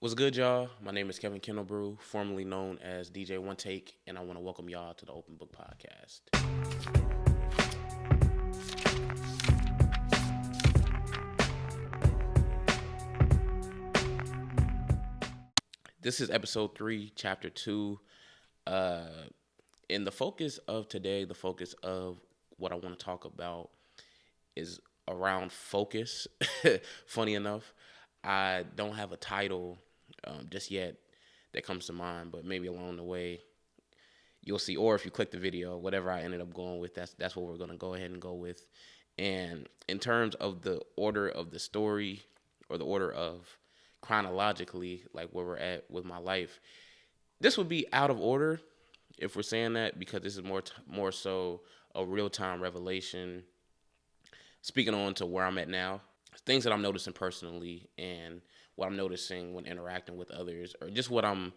What's good, y'all? My name is Kevin Kindlebrew, formerly known as DJ One Take, and I want to welcome y'all to the Open Book Podcast. This is episode 3, chapter 2. Uh, and the focus of today, the focus of what I want to talk about is around focus. Funny enough, I don't have a title just yet that comes to mind, but maybe along the way you'll see, or if you click the video, whatever I ended up going with, that's what we're gonna go ahead and go with. And in terms of the order of the story, or the order of chronologically, like where we're at with my life, this would be out of order if we're saying that, because this is more so a real time revelation. Speaking on to where I'm at now, things that I'm noticing personally, and what I'm noticing when interacting with others, or just what I'm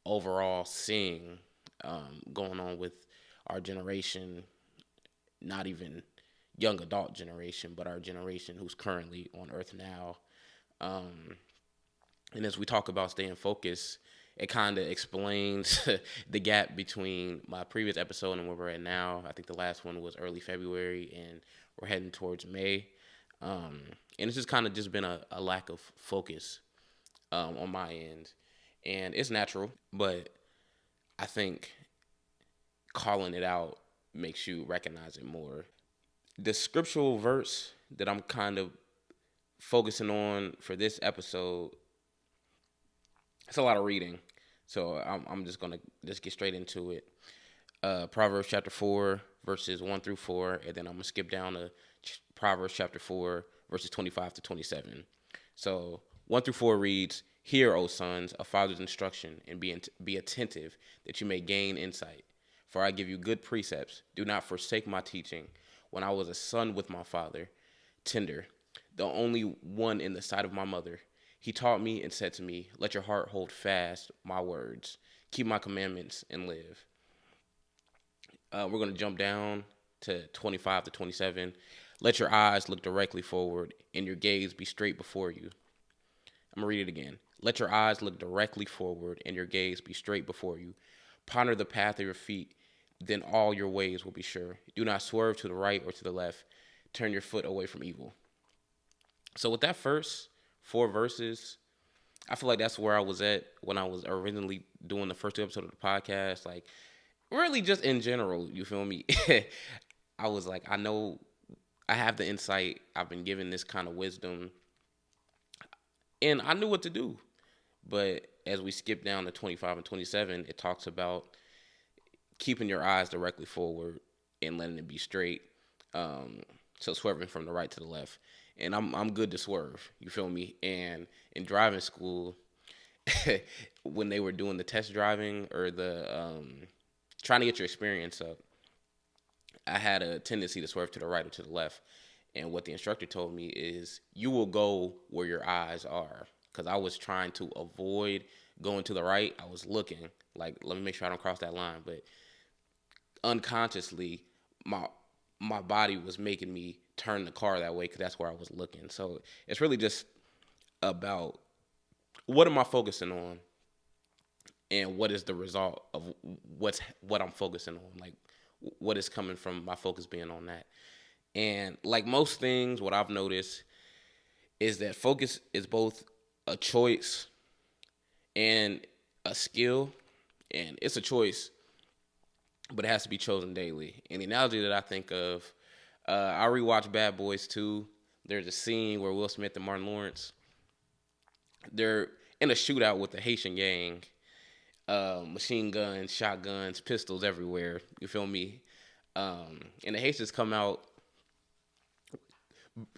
overall seeing going on with our generation, not even young adult generation, but our generation who's currently on Earth now. Um, and as we talk about staying focused, it kind of explains the gap between my previous episode and where we're at now. I think the last one was early February, and we're heading towards May. And it's just kind of just been a lack of focus on my end. And it's natural, but I think calling it out makes you recognize it more. The scriptural verse that I'm kind of focusing on for this episode, it's a lot of reading, so I'm just gonna just get straight into it. Proverbs chapter 4 verses 1 through 4, and then I'm gonna skip down to Proverbs chapter 4 verses 25 to 27. So 1 through 4 reads, "Hear, O sons, a father's instruction, and be attentive, that you may gain insight. For I give you good precepts. Do not forsake my teaching. When I was a son with my father, tender, the only one in the sight of my mother, he taught me and said to me, let your heart hold fast my words. Keep my commandments and live." We're going to jump down to 25 to 27. "Let your eyes look directly forward, and your gaze be straight before you." I'm going to read it again. "Let your eyes look directly forward, and your gaze be straight before you. Ponder the path of your feet, then all your ways will be sure. Do not swerve to the right or to the left. Turn your foot away from evil." So with that first 4 verses, I feel like that's where I was at when I was originally doing the first 2 episodes of the podcast. Like, really just in general, you feel me? I was like, I know I have the insight. I've been given this kind of wisdom, and I knew what to do. But as we skip down to 25 and 27, it talks about keeping your eyes directly forward and letting it be straight. Um, so swerving from the right to the left. And I'm good to swerve. You feel me? And in driving school, when they were doing the test driving, or the trying to get your experience up, I had a tendency to swerve to the right or to the left. And what the instructor told me is, you will go where your eyes are. Because I was trying to avoid going to the right. I was looking like, let me make sure I don't cross that line. But unconsciously, my body was making me turn the car that way, because that's where I was looking. So it's really just about, what am I focusing on, and what is the result of what I'm focusing on, like what is coming from my focus being on that. And like most things, what I've noticed is that focus is both a choice and a skill, and it's a choice, but it has to be chosen daily. And the analogy that I think of, I rewatched Bad Boys 2. There's a scene where Will Smith and Martin Lawrence, they're in a shootout with the Haitian gang. Machine guns, shotguns, pistols everywhere. You feel me? And the Haitians come out,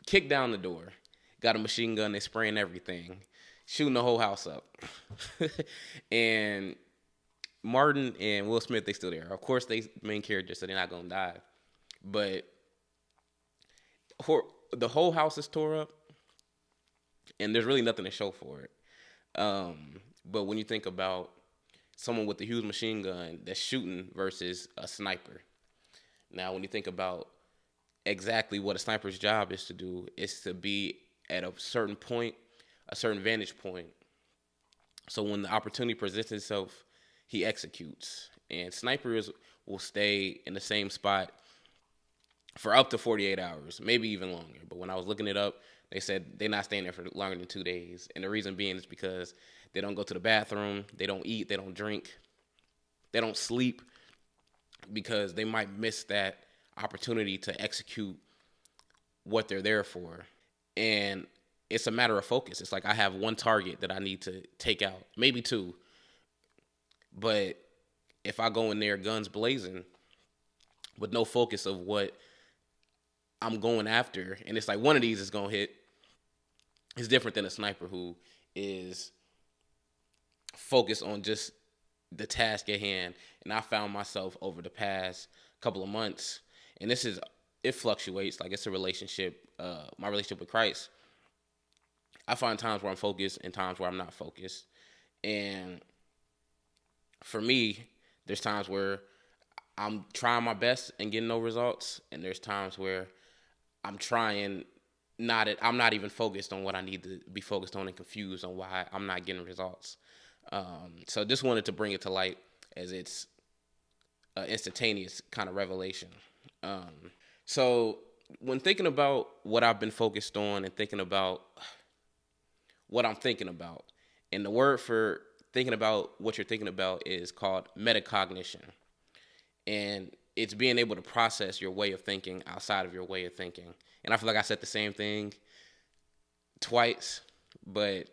kick down the door, got a machine gun, they spraying everything, shooting the whole house up. And Martin and Will Smith, they still there. Of course, they main characters, so they're not gonna die. But the whole house is tore up, and there's really nothing to show for it. But when you think about someone with a huge machine gun that's shooting versus a sniper, now when you think about exactly what a sniper's job is to do, is to be at a certain point, a certain vantage point, So when the opportunity presents itself, he executes. And snipers will stay in the same spot for up to 48 hours, maybe even longer. But when I was looking it up, they said they're not staying there for longer than 2 days. And the reason being is because they don't go to the bathroom, they don't eat, they don't drink, they don't sleep, because they might miss that opportunity to execute what they're there for. And it's a matter of focus. It's like I have one target that I need to take out, maybe two. But if I go in there guns blazing with no focus of what I'm going after, and it's like one of these is going to hit, it's different than a sniper who is focused on just the task at hand. And I found myself over the past couple of months, and it fluctuates. Like, it's a relationship, my relationship with Christ. I find times where I'm focused and times where I'm not focused. And for me, there's times where I'm trying my best and getting no results, and there's times where I'm not even focused on what I need to be focused on, and confused on why I'm not getting results. So just wanted to bring it to light, as it's an instantaneous kind of revelation. So when thinking about what I've been focused on and thinking about what I'm thinking about, and the word for thinking about what you're thinking about is called metacognition. And it's being able to process your way of thinking outside of your way of thinking. And I feel like I said the same thing twice, but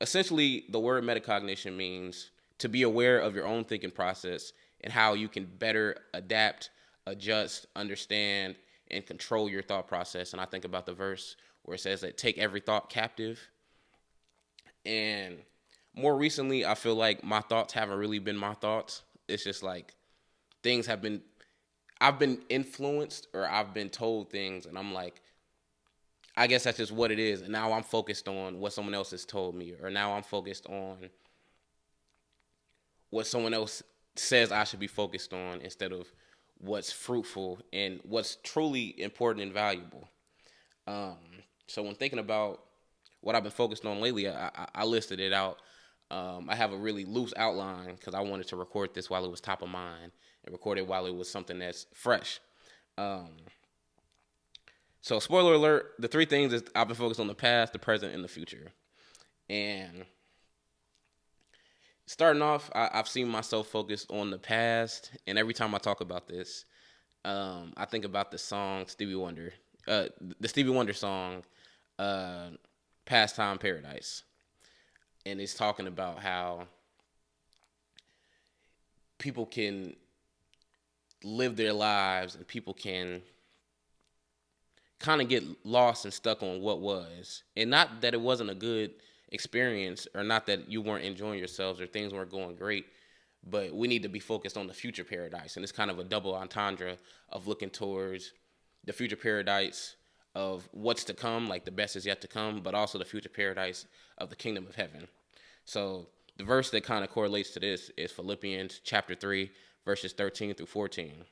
essentially the word metacognition means to be aware of your own thinking process and how you can better adapt, adjust, understand, and control your thought process. And I think about the verse where it says that take every thought captive. And more recently, I feel like my thoughts haven't really been my thoughts. It's just like I've been influenced, or I've been told things, and I'm like, I guess that's just what it is. And now I'm focused on what someone else has told me, or now I'm focused on what someone else says I should be focused on, instead of what's fruitful and what's truly important and valuable. So when thinking about what I've been focused on lately, I listed it out. I have a really loose outline because I wanted to record this while it was top of mind and record it while it was something that's fresh. So spoiler alert, the three things is I've been focused on: the past, the present, and the future. And starting off, I've seen myself focused on the past, and every time I talk about this, I think about the song Stevie Wonder, the Stevie Wonder song, "Pastime Paradise," and it's talking about how people can live their lives and people can kind of get lost and stuck on what was, and not that it wasn't a good experience, or not that you weren't enjoying yourselves or things weren't going great, but we need to be focused on the future paradise. And it's kind of a double entendre of looking towards the future paradise of what's to come, like the best is yet to come, but also the future paradise of the kingdom of heaven. So the verse that kind of correlates to this is Philippians chapter 3, verses 13 through 14.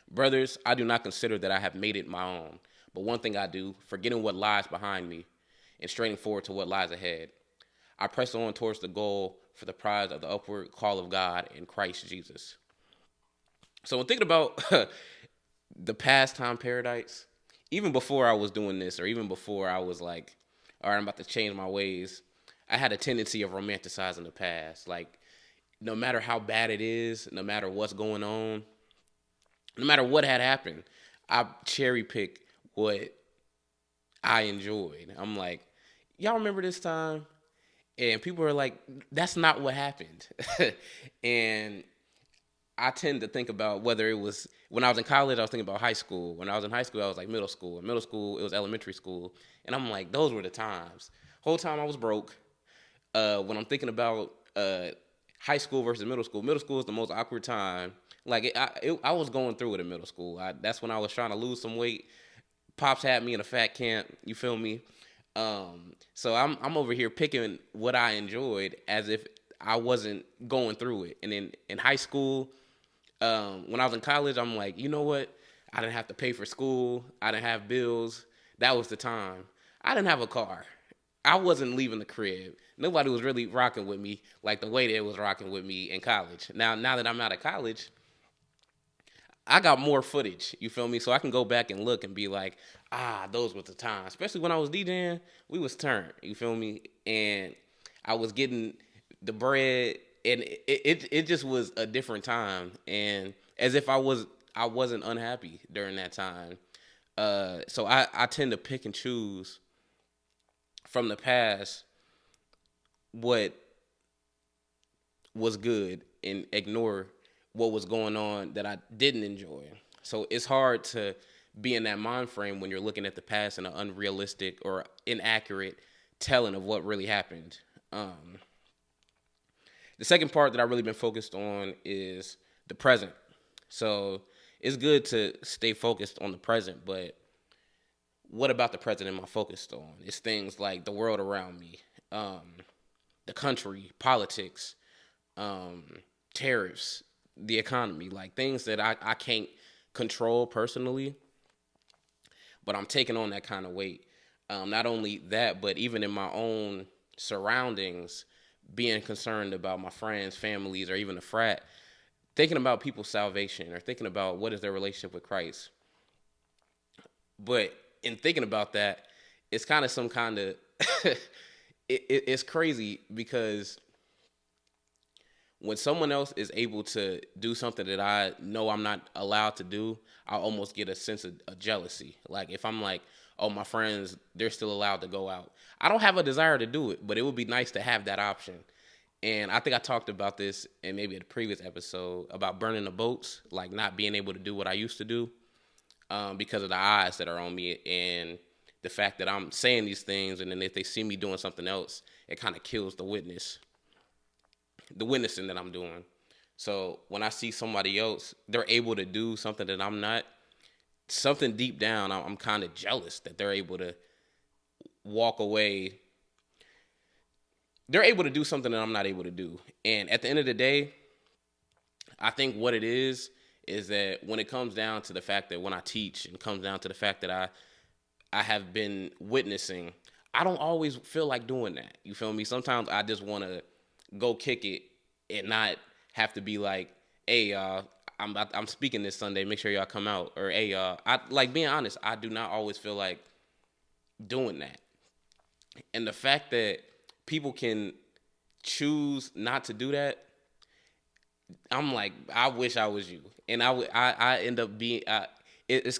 Brothers, I do not consider that I have made it my own, but one thing I do, forgetting what lies behind me and straining forward to what lies ahead, I press on towards the goal for the prize of the upward call of God in Christ Jesus. So when thinking about the pastime paradise, even before I was doing this, or even before I was like, all right, I'm about to change my ways, I had a tendency of romanticizing the past. Like, no matter how bad it is, no matter what's going on, no matter what had happened, I cherry pick what I enjoyed. I'm like, y'all remember this time? And people are like, that's not what happened. And I tend to think about whether it was when I was in college, I was thinking about high school. When I was in high school, I was like middle school. In middle school, it was elementary school. And I'm like, those were the times. Whole time I was broke. When I'm thinking about high school versus middle school is the most awkward time. Like, I was going through it in middle school. That's when I was trying to lose some weight. Pops had me in a fat camp. You feel me? So I'm over here picking what I enjoyed as if I wasn't going through it. And then in high school, when I was in college, I'm like, you know what? I didn't have to pay for school. I didn't have bills. That was the time. I didn't have a car. I wasn't leaving the crib. Nobody was really rocking with me like the way they was rocking with me in college. Now that I'm out of college, I got more footage. You feel me? So I can go back and look and be like, those were the times. Especially when I was DJing, we was turned. You feel me? And I was getting the bread, and it just was a different time. And as if I wasn't unhappy during that time. So I tend to pick and choose from the past what was good and ignore what was going on that I didn't enjoy. So it's hard to be in that mind frame when you're looking at the past in an unrealistic or inaccurate telling of what really happened. The second part that I've really been focused on is the present. So it's good to stay focused on the present, but what about the present am I focused on? It's things like the world around me, the country, politics, um, tariffs, the economy, like things that I can't control personally, but I'm taking on that kind of weight. Not only that, but even in my own surroundings, being concerned about my friends, families, or even a frat, thinking about people's salvation or thinking about what is their relationship with Christ. But in thinking about that, it's kind of some kind of it's crazy because when someone else is able to do something that I know I'm not allowed to do, I almost get a sense of a jealousy. Like if I'm like, oh, my friends, they're still allowed to go out. I don't have a desire to do it, but it would be nice to have that option. And I think I talked about this in maybe a previous episode about burning the boats, like not being able to do what I used to do because of the eyes that are on me and the fact that I'm saying these things. And then if they see me doing something else, it kind of kills the witnessing that I'm doing. So when I see somebody else, they're able to do something that I'm not, something deep down, I'm kind of jealous that they're able to walk away. They're able to do something that I'm not able to do. And at the end of the day, I think what it is that when it comes down to the fact that when I teach and comes down to the fact that I have been witnessing, I don't always feel like doing that. You feel me? Sometimes I just want to go kick it and not have to be like, hey, y'all, I'm speaking this Sunday. Make sure y'all come out. Or, hey, y'all, I like being honest. I do not always feel like doing that. And the fact that people can choose not to do that, I'm like, I wish I was you. And I end up being, it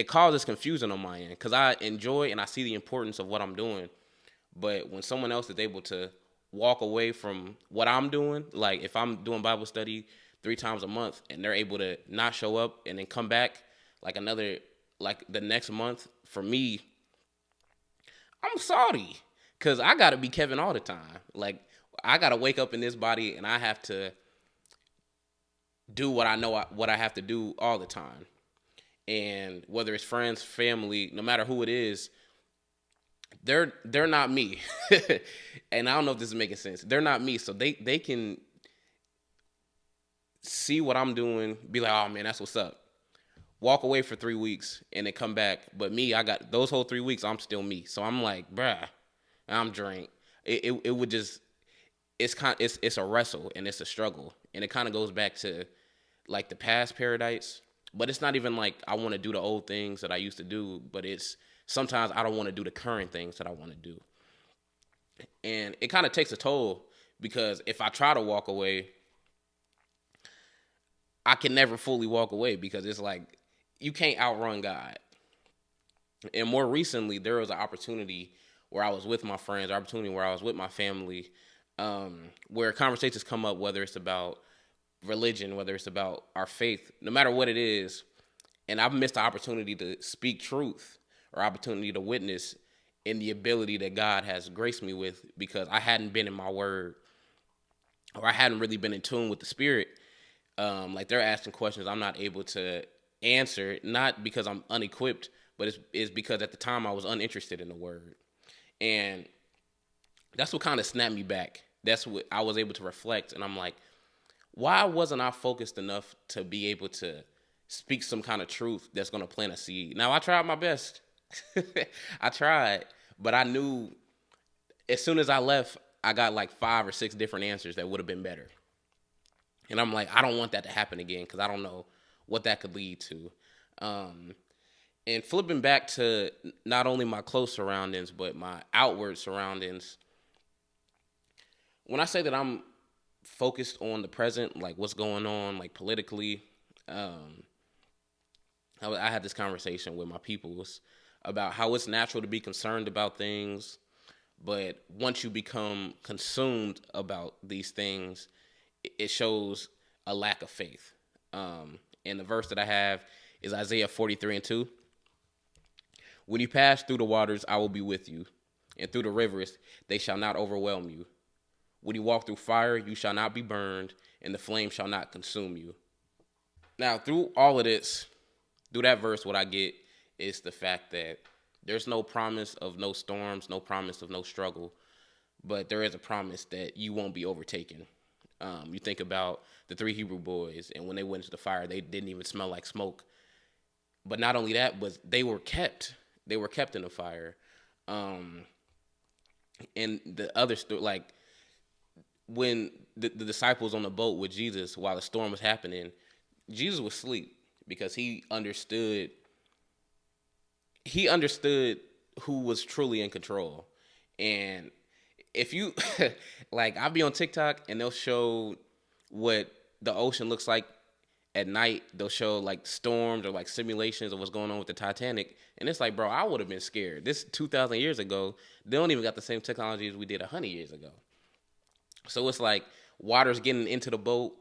causes confusion on my end because I enjoy and I see the importance of what I'm doing. But when someone else is able to walk away from what I'm doing, like if I'm doing Bible study 3 times a month and they're able to not show up and then come back like the next month, for me, I'm salty because I got to be Kevin all the time. Like I got to wake up in this body and I have to do what I know what I have to do all the time. And whether it's friends, family, no matter who it is, they're not me. And I don't know if this is making sense. They're not me, so they can see what I'm doing, be like, oh man, that's what's up. Walk away for 3 weeks and then come back. But me, I got those whole 3 weeks, I'm still me. So I'm like, bruh, I'm drained. It would just it's a wrestle and it's a struggle. And it kind of goes back to like the past paradise. But it's not even like I want to do the old things that I used to do, but it's sometimes I don't want to do the current things that I want to do. And it kind of takes a toll because if I try to walk away, I can never fully walk away because it's like you can't outrun God. And more recently, there was an opportunity where I was with my friends, opportunity where I was with my family, where conversations come up, whether it's about religion, whether it's about our faith, no matter what it is. And I've missed the opportunity to speak truth or opportunity to witness in the ability that God has graced me with because I hadn't been in my word or I hadn't really been in tune with the spirit. Like they're asking questions I'm not able to answer, not because I'm unequipped, but it's because at the time I was uninterested in the word. And that's what kind of snapped me back. That's what I was able to reflect. And I'm like, why wasn't I focused enough to be able to speak some kind of truth that's going to plant a seed? Now, I tried my best. I tried, But I knew as soon as I left, I got like 5 or 6 different answers that would have been better. And I'm like, I don't want that to happen again because I don't know what that could lead to. Um, and flipping back to not only my close surroundings, but my outward surroundings, when I say that I'm focused on the present, like what's going on, like politically, um, I had this conversation with my peoples about how it's natural to be concerned about things, but once you become consumed about these things, it shows a lack of faith. And the verse that I have is Isaiah 43:2. When you pass through the waters, I will be with you, and through the rivers, they shall not overwhelm you. When you walk through fire, you shall not be burned, and the flame shall not consume you. Now, through all of this, through that verse, what I get is the fact that there's no promise of no storms, no promise of no struggle, but there is a promise that you won't be overtaken. You think about the 3 Hebrew boys, and when they went into the fire, they didn't even smell like smoke. But not only that, but they were kept. They were kept in the fire. And the other story, like when the disciples on the boat with Jesus while the storm was happening, Jesus was asleep because he understood who was truly in control. And if you like, I'll be on TikTok and they'll show what the ocean looks like at night. They'll show like storms or like simulations of what's going on with the Titanic, and it's like, bro, I would have been scared. This 2,000 years ago, they don't even got the same technology as we did 100 years ago. So it's like water's getting into the boat.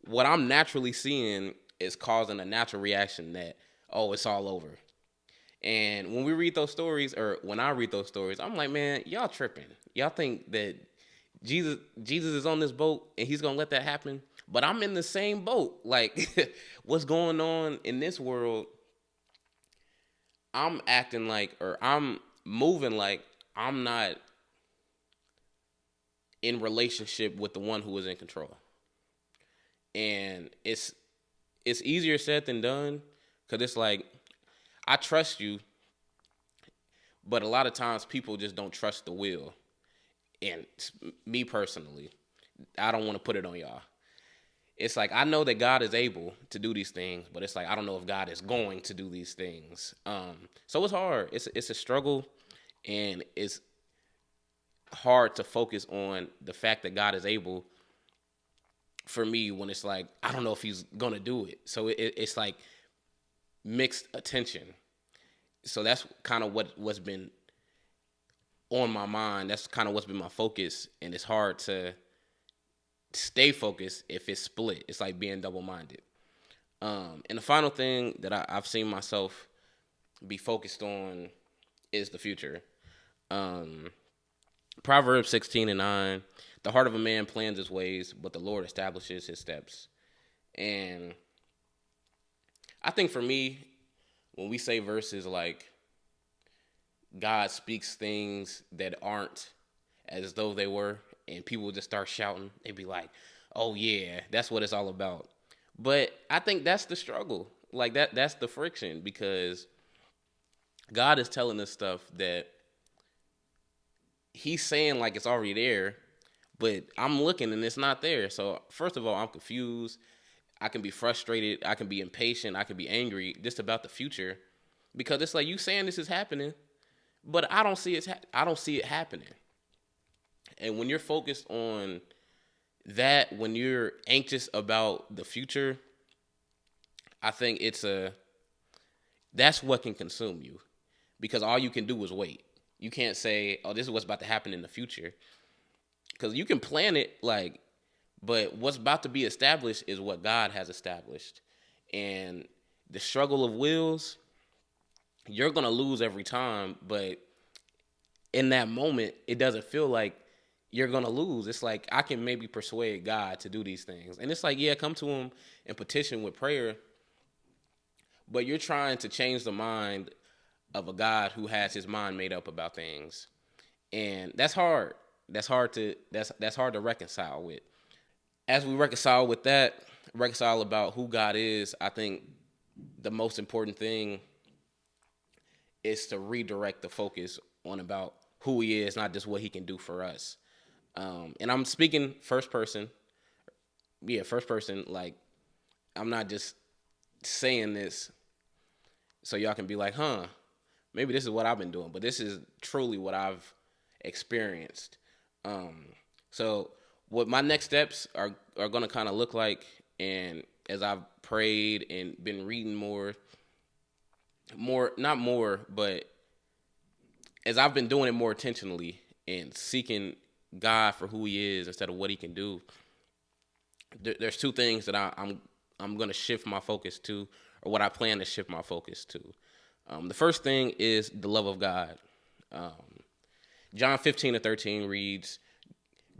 What I'm naturally seeing is causing a natural reaction that, oh, it's all over. And when we read those stories, or when I read those stories, I'm like, man, y'all tripping. Y'all think that Jesus is on this boat and he's gonna let that happen? But I'm in the same boat. Like, what's going on in this world? I'm acting like, or I'm moving like I'm not in relationship with the one who is in control. And it's easier said than done, because it's like, I trust you, but a lot of times people just don't trust the will. And me personally, I don't want to put it on y'all. It's like, I know that God is able to do these things, but it's like, I don't know if God is going to do these things. So it's hard. It's a struggle, and it's hard to focus on the fact that God is able for me when it's like, I don't know if he's going to do it. So it's like mixed attention. So that's kind of what's been on my mind. That's kind of what's been my focus, and it's hard to stay focused if it's split. It's like being double-minded. And the final thing that I've seen myself be focused on is the future. Proverbs 16:9, the heart of a man plans his ways, but the Lord establishes his steps. And I think for me, when we say verses like God speaks things that aren't as though they were, and people just start shouting, they'd be like, oh yeah, that's what it's all about. But I think that's the struggle. Like that's the friction, because God is telling us stuff that he's saying like it's already there, but I'm looking and it's not there. So first of all, I'm confused. I can be frustrated. I can be impatient. I can be angry just about the future, because it's like, you saying this is happening, but I don't see it happening. And when you're focused on that, when you're anxious about the future, I think that's what can consume you, because all you can do is wait. You can't say, oh, this is what's about to happen in the future, because you can plan it, like, but what's about to be established is what God has established. And the struggle of wills, you're going to lose every time, but in that moment, it doesn't feel like you're going to lose. It's like, I can maybe persuade God to do these things. And it's like, yeah, come to him and petition with prayer, but you're trying to change the mind of a God who has his mind made up about things. And that's hard. That's hard to reconcile with. As we reconcile about who God is, I think the most important thing is to redirect the focus on about who he is, not just what he can do for us. And I'm speaking first person. Yeah, first person. Like, I'm not just saying this so y'all can be like, huh, maybe this is what I've been doing, but this is truly what I've experienced. Um, so what my next steps are going to kind of look like, and as I've prayed and been reading more, not more, but as I've been doing it more intentionally and seeking God for who He is instead of what He can do, there's two things that I'm going to shift my focus to, or what I plan to shift my focus to. The first thing is the love of God. Um, John 15:13 reads,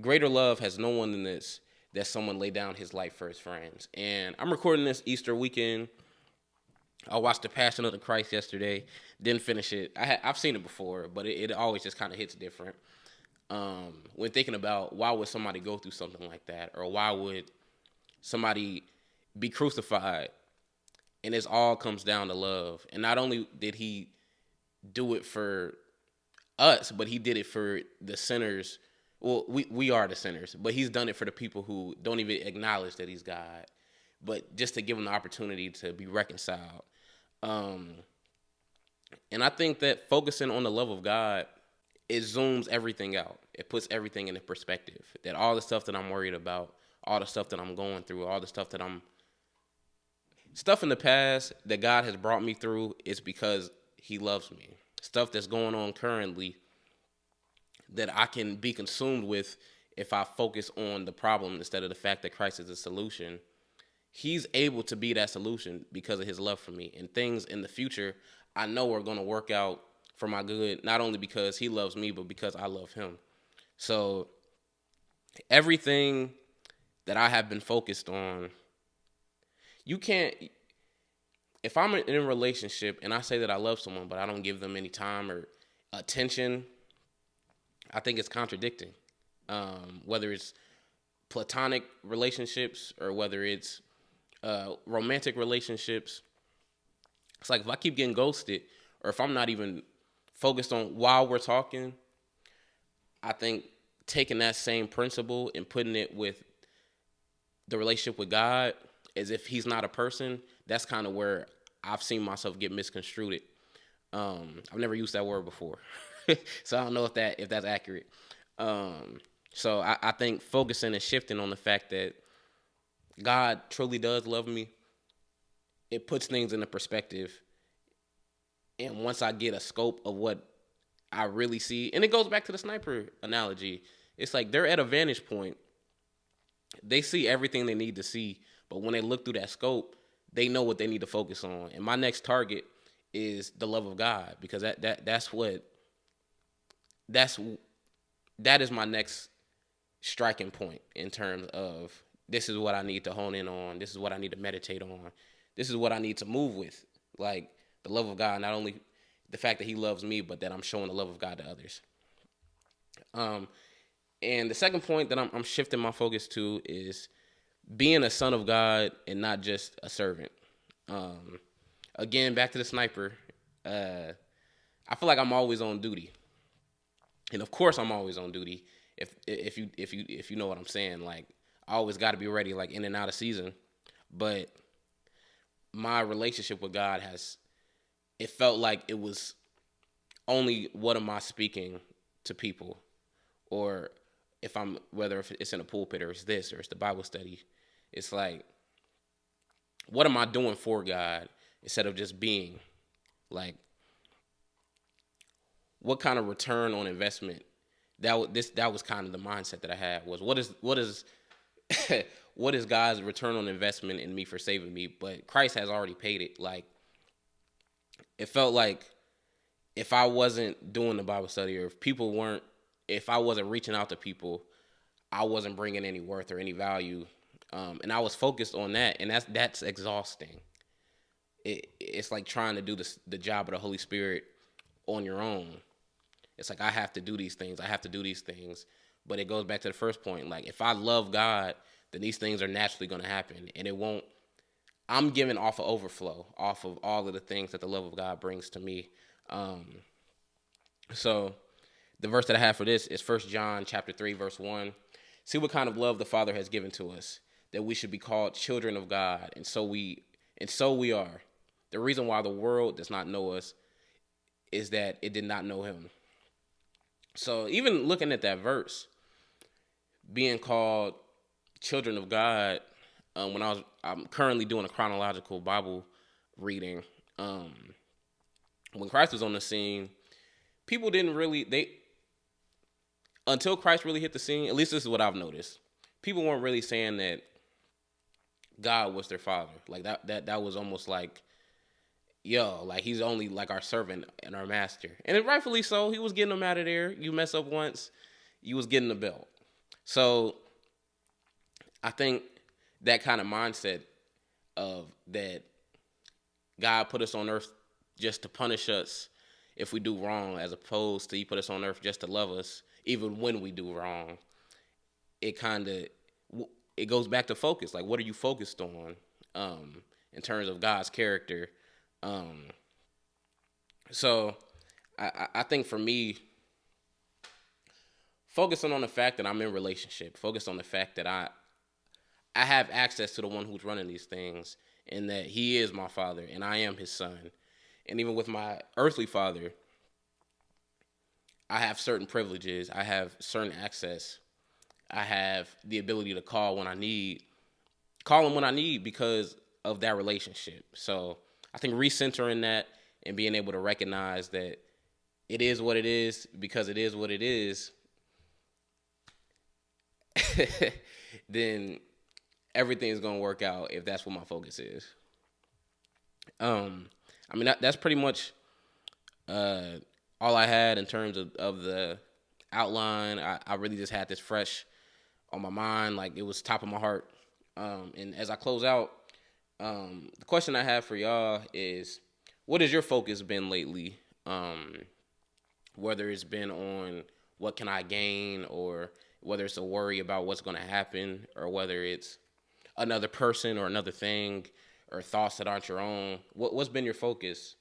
"Greater love has no one than this, that someone lay down his life for his friends." And I'm recording this Easter weekend. I watched The Passion of the Christ yesterday. Didn't finish it. I've seen it before, but it always just kind of hits different. When thinking about why would somebody go through something like that, or why would somebody be crucified, and it all comes down to love. And not only did he do it for us, but he did it for the sinners. Well, we are the sinners, but he's done it for the people who don't even acknowledge that he's God, but just to give them the opportunity to be reconciled. And I think that focusing on the love of God, it zooms everything out. It puts everything into perspective. That all the stuff that I'm worried about, all the stuff that I'm going through, all the stuff in the past that God has brought me through is because He loves me. Stuff that's going on currently that I can be consumed with if I focus on the problem instead of the fact that Christ is the solution. He's able to be that solution because of His love for me. And things in the future I know are going to work out for my good, not only because He loves me, but because I love Him. So everything that I have been focused on, you can't, if I'm in a relationship and I say that I love someone, but I don't give them any time or attention, I think it's contradicting. Whether it's platonic relationships or whether it's romantic relationships, it's like if I keep getting ghosted, or if I'm not even focused on while we're talking, I think taking that same principle and putting it with the relationship with God as if He's not a person, that's kind of where I've seen myself get misconstrued. I've never used that word before, so I don't know if that's accurate. So I think focusing and shifting on the fact that God truly does love me, it puts things into perspective. And once I get a scope of what I really see, and it goes back to the sniper analogy, it's like they're at a vantage point. They see everything they need to see, but when they look through that scope, they know what they need to focus on. And my next target is the love of God, because that is my next striking point in terms of this is what I need to hone in on. This is what I need to meditate on. This is what I need to move with. Like the love of God, not only the fact that He loves me, but that I'm showing the love of God to others. And the second point that I'm shifting my focus to is being a son of God and not just a servant. Again, back to the sniper. I feel like I'm always on duty, and of course I'm always on duty. If you know what I'm saying, like I always got to be ready, like in and out of season. But my relationship with God it felt like it was only what am I speaking to people, or whether if it's in a pulpit or it's this or it's the Bible study, it's like, what am I doing for God instead of just being? Like, what kind of return on investment? That was kind of the mindset that I had, was what is what is God's return on investment in me for saving me? But Christ has already paid it. Like, it felt like if I wasn't doing the Bible study, or if I wasn't reaching out to people, I wasn't bringing any worth or any value. And I was focused on that, and that's exhausting. It's like trying to do the job of the Holy Spirit on your own. It's like I have to do these things. But it goes back to the first point. Like, if I love God, then these things are naturally going to happen, and it won't. I'm giving off of overflow, off of all of the things that the love of God brings to me. So The verse that I have for this is 1 John chapter 3, verse 1. See what kind of love the Father has given to us, that we should be called children of God, and so we are. The reason why the world does not know us is that it did not know him. So even looking at that verse, being called children of God, I'm currently doing a chronological Bible reading. When Christ was on the scene, people didn't really until Christ really hit the scene. At least this is what I've noticed. People weren't really saying that God was their father. Like that was almost like, yo, like he's only like our servant and our master. And rightfully so. He was getting them out of there. You mess up once, you was getting the belt. So I think that kind of mindset of that God put us on earth just to punish us if we do wrong, as opposed to he put us on earth just to love us even when we do wrong, it goes back to focus. Like, what are you focused on in terms of God's character? So I think for me, focusing on the fact that I'm in relationship, focus on the fact that I have access to the one who's running these things, and that he is my father and I am his son. And even with my earthly father, I have certain privileges. I have certain access. I have the ability to call him when I need because of that relationship. So I think recentering that and being able to recognize that it is what it is because it is what it is, then everything's going to work out if that's what my focus is. I mean, that's pretty much all I had in terms of the outline. I really just had this fresh on my mind, like it was top of my heart. And as I close out, the question I have for y'all is, what has your focus been lately? Whether it's been on what can I gain, or whether it's a worry about what's going to happen, or whether it's another person or another thing, or thoughts that aren't your own. What's been your focus?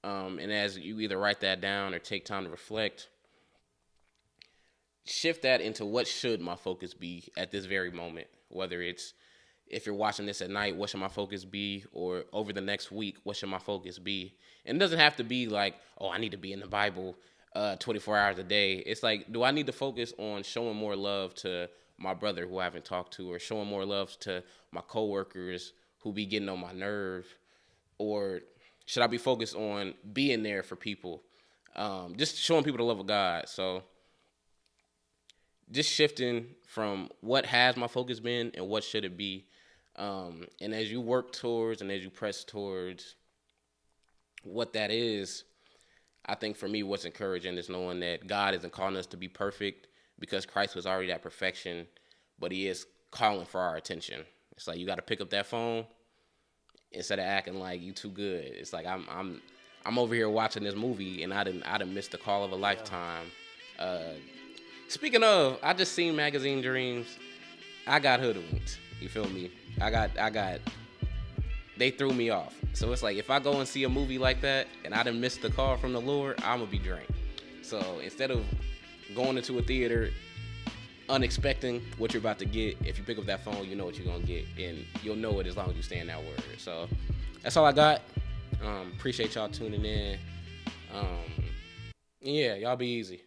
And as you either write that down or take time to reflect, shift that into what should my focus be at this very moment. Whether it's, if you're watching this at night, what should my focus be? Or over the next week, what should my focus be? And it doesn't have to be like, oh, I need to be in the Bible 24 hours a day. It's like, do I need to focus on showing more love to my brother who I haven't talked to, or showing more love to my coworkers who be getting on my nerve? Or should I be focused on being there for people? Just showing people the love of God. So just shifting from what has my focus been and what should it be. And as you work towards and as you press towards what that is, I think for me what's encouraging is knowing that God isn't calling us to be perfect because Christ was already that perfection, but he is calling for our attention. It's like you got to pick up that phone instead of acting like you too good. It's like I'm over here watching this movie and I didn't miss the call of a lifetime. Speaking of, I just seen Magazine Dreams. I got hoodwinked. You feel me? They threw me off. So it's like, if I go and see a movie like that and I done missed the call from the Lord, I'm gonna be drained. So instead of going into a theater unexpecting what you're about to get, if you pick up that phone, you know what you're gonna get, and you'll know it as long as you stay in that word. So that's all I got. Appreciate y'all tuning in. Yeah, y'all be easy.